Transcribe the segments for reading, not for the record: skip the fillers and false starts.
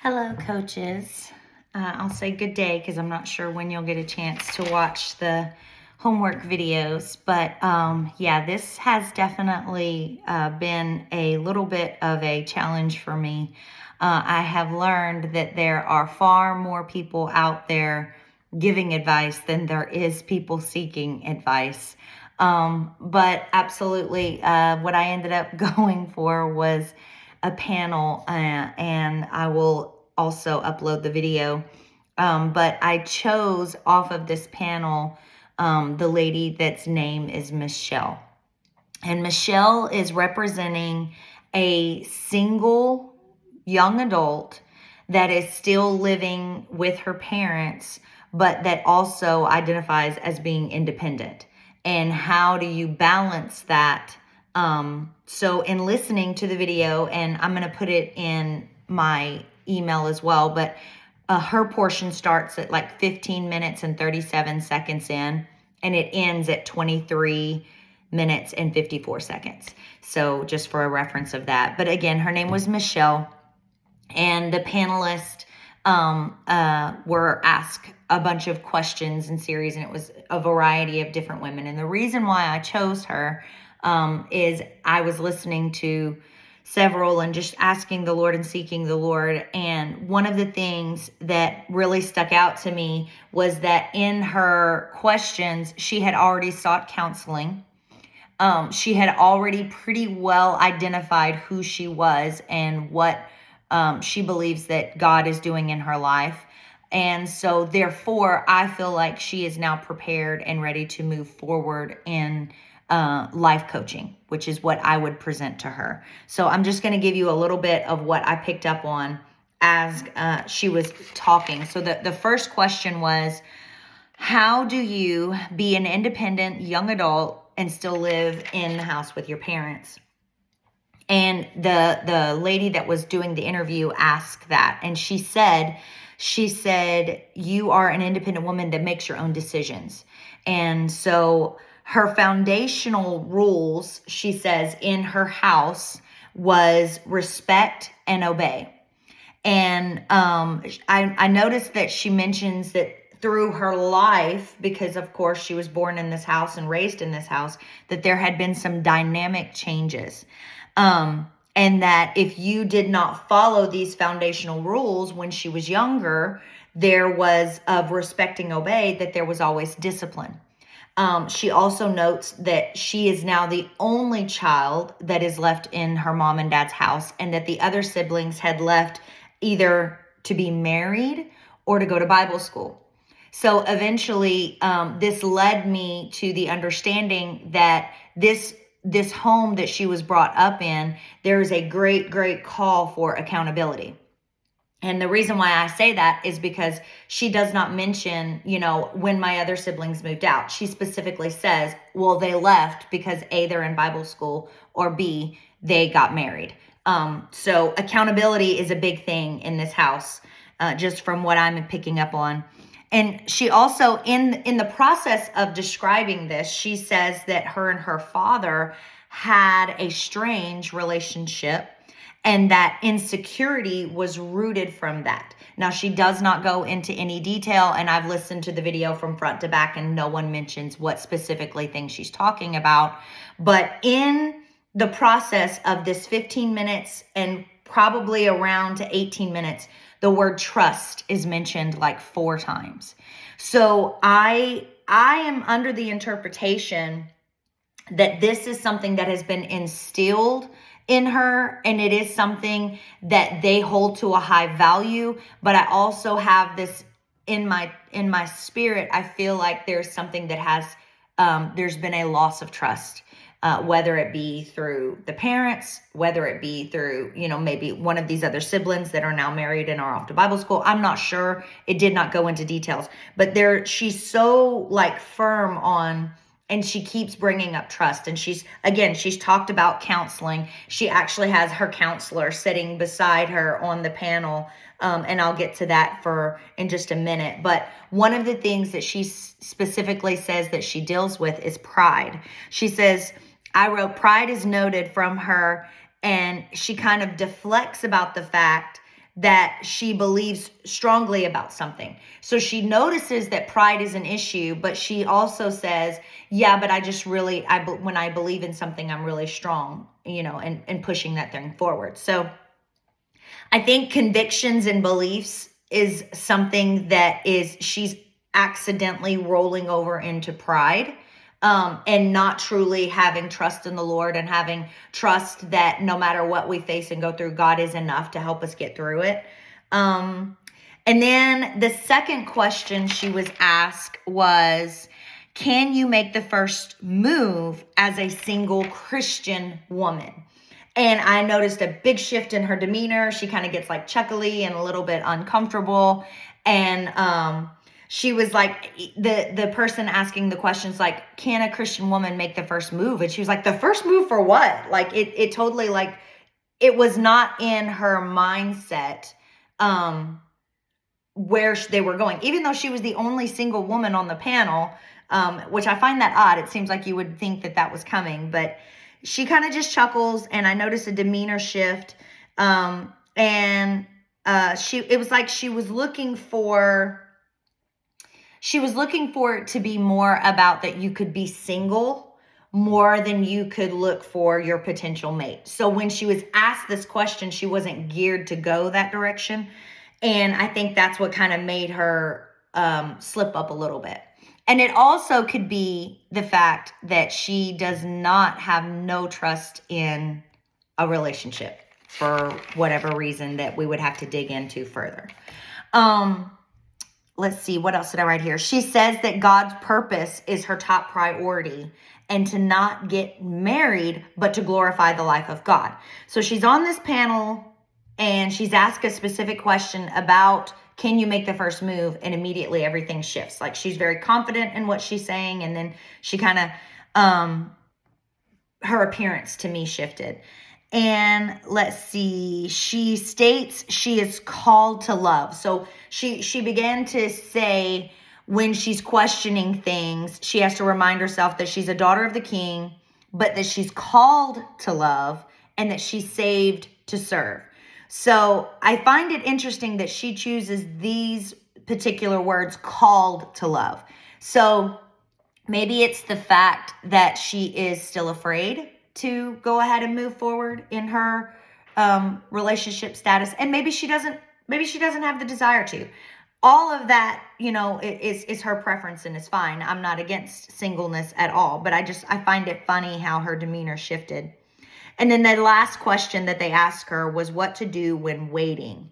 Hello, coaches. I'll say good day because I'm not sure when you'll get a chance to watch the homework videos. But yeah, this has definitely been a little bit of a challenge for me. I have learned that there are far more people out there giving advice than there is people seeking advice. But absolutely, what I ended up going for was a panel, and I will also upload the video. But I chose off of this panel the lady that's name is Michelle. And Michelle is representing a single young adult that is still living with her parents, but that also identifies as being independent. And how do you balance that? So in listening to the video, and I'm going to put it in my email as well, but her portion starts at like 15 minutes and 37 seconds in, and it ends at 23 minutes and 54 seconds. So just for a reference of that. But again, her name was Michelle, and the panelists were asked a bunch of questions in series, and it was a variety of different women. And the reason why I chose her is I was listening to several and just asking the Lord and seeking the Lord. And one of the things that really stuck out to me was that in her questions, she had already sought counseling. She had already pretty well identified who she was and what she believes that God is doing in her life. And so therefore, I feel like she is now prepared and ready to move forward in life coaching, which is what I would present to her. So I'm just going to give you a little bit of what I picked up on as she was talking. So the first question was, how do you be an independent young adult and still live in the house with your parents? And the lady that was doing the interview asked that, and she said, you are an independent woman that makes your own decisions. And so her foundational rules, she says, in her house was respect and obey. And I noticed that she mentions that through her life, because of course she was born in this house and raised in this house, that there had been some dynamic changes. And that if you did not follow these foundational rules when she was younger, there was of respect and obey, that there was always discipline. She also notes that she is now the only child that is left in her mom and dad's house, and that the other siblings had left either to be married or to go to Bible school. So eventually, this led me to the understanding that this home that she was brought up in, there is a great, great call for accountability. And the reason why I say that is because she does not mention, when my other siblings moved out. She specifically says, well, they left because A, they're in Bible school, or B, they got married. So accountability is a big thing in this house, just from what I'm picking up on. And she also, in the process of describing this, she says that her and her father had a strange relationship, and that insecurity was rooted from that. Now, she does not go into any detail, and I've listened to the video from front to back, and no one mentions what specifically thing she's talking about. But in the process of this 15 minutes and probably around to 18 minutes, the word trust is mentioned like 4 times. So I am under the interpretation that this is something that has been instilled in her, and it is something that they hold to a high value. But I also have this in my spirit. I feel like there's something that has there's been a loss of trust. Whether it be through the parents, whether it be through, maybe one of these other siblings that are now married and are off to Bible school. I'm not sure. It did not go into details, but she's so firm on, and she keeps bringing up trust. And she's talked about counseling. She actually has her counselor sitting beside her on the panel. And I'll get to that in just a minute. But one of the things that she specifically says that she deals with is pride. She says, I wrote, pride is noted from her, and she kind of deflects about the fact that she believes strongly about something. So she notices that pride is an issue, but she also says, yeah, but I just really, when I believe in something, I'm really strong, and pushing that thing forward. So I think convictions and beliefs is something that she's accidentally rolling over into pride, and not truly having trust in the Lord and having trust that no matter what we face and go through, God is enough to help us get through it. And then the second question she was asked was, can you make the first move as a single Christian woman? And I noticed a big shift in her demeanor. She kind of gets like chuckly and a little bit uncomfortable. And she was like, the person asking the questions like, can a Christian woman make the first move? And she was like, the first move for what? Like it totally, like, it was not in her mindset where they were going, even though she was the only single woman on the panel, which I find that odd. It seems like you would think that was coming, but she kind of just chuckles, and I noticed a demeanor shift. It was like she was looking for it to be more about that you could be single more than you could look for your potential mate. So when she was asked this question, she wasn't geared to go that direction. And I think that's what kind of made her slip up a little bit. And it also could be the fact that she does not have no trust in a relationship for whatever reason that we would have to dig into further. Let's see, what else did I write here? She says that God's purpose is her top priority, and to not get married, but to glorify the life of God. So she's on this panel and she's asked a specific question about, can you make the first move? And immediately everything shifts. Like, she's very confident in what she's saying. And then she kind of, her appearance to me shifted. And let's see, she states she is called to love. So she began to say, when she's questioning things, she has to remind herself that she's a daughter of the King, but that she's called to love and that she's saved to serve. So I find it interesting that she chooses these particular words, called to love. So maybe it's the fact that she is still afraid to go ahead and move forward in her relationship status. And maybe she doesn't have the desire to. All of that, is her preference, and it's fine. I'm not against singleness at all, but I find it funny how her demeanor shifted. And then the last question that they asked her was what to do when waiting.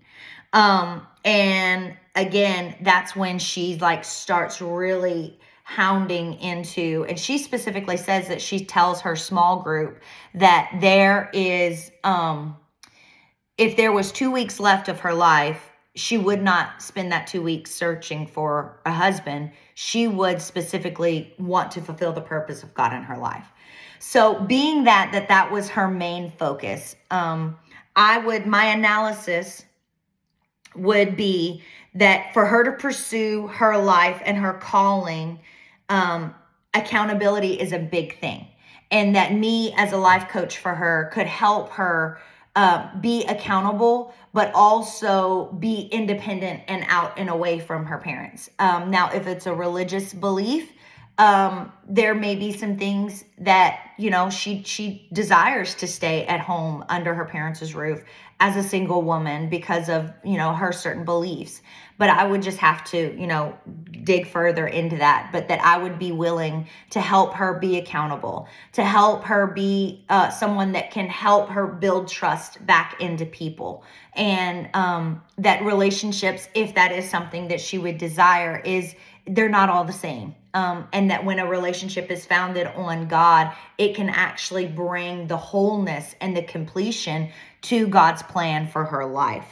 And again, that's when she starts really hounding into, and she specifically says that she tells her small group that there is, if there was 2 weeks left of her life, she would not spend that 2 weeks searching for a husband. She would specifically want to fulfill the purpose of God in her life. So being that was her main focus, my analysis would be that for her to pursue her life and her calling, accountability is a big thing. And that me as a life coach for her could help her be accountable, but also be independent and out and away from her parents. Now, if it's a religious belief, there may be some things that, she desires to stay at home under her parents' roof as a single woman because of, her certain beliefs. But I would just have to, dig further into that, but that I would be willing to help her be accountable, to help her be someone that can help her build trust back into people. And that relationships, if that is something that she would desire, they're not all the same. And that when a relationship is founded on God, it can actually bring the wholeness and the completion to God's plan for her life.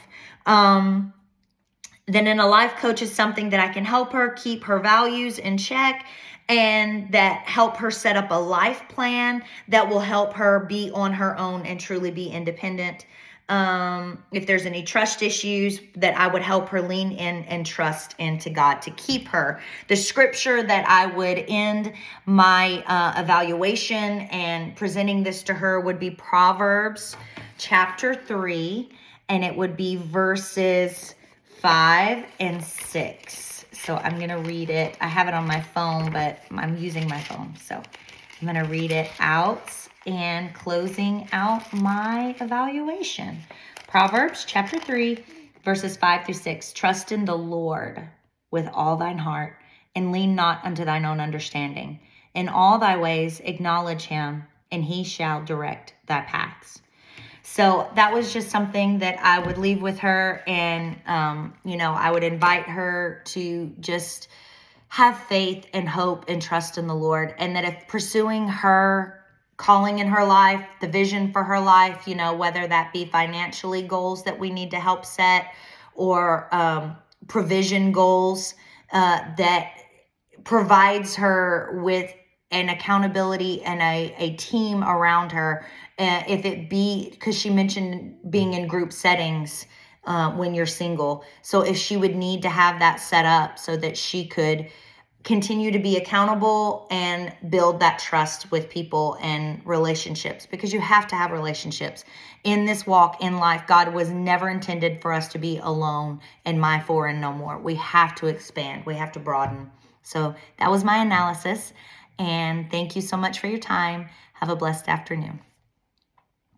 Then in a life coach is something that I can help her keep her values in check, and that help her set up a life plan that will help her be on her own and truly be independent. If there's any trust issues, that I would help her lean in and trust into God to keep her. The scripture that I would end my evaluation and presenting this to her would be Proverbs chapter 3. and it would be verses 5 and 6. So I'm going to read it. I have it on my phone, but I'm using my phone. So I'm going to read it out and closing out my evaluation. Proverbs chapter 3, verses 5 through 6. Trust in the Lord with all thine heart, and lean not unto thine own understanding. In all thy ways acknowledge him, and he shall direct thy paths. So that was just something that I would leave with her. And, I would invite her to just have faith and hope and trust in the Lord. And that if pursuing her calling in her life, the vision for her life, whether that be financially goals that we need to help set, or provision goals that provides her with an accountability and a team around her. If it be, because she mentioned being in group settings when you're single. So if she would need to have that set up so that she could continue to be accountable and build that trust with people and relationships, because you have to have relationships in this walk in life. God was never intended for us to be alone and my four and no more. We have to expand. We have to broaden. So that was my analysis. And thank you so much for your time. Have a blessed afternoon.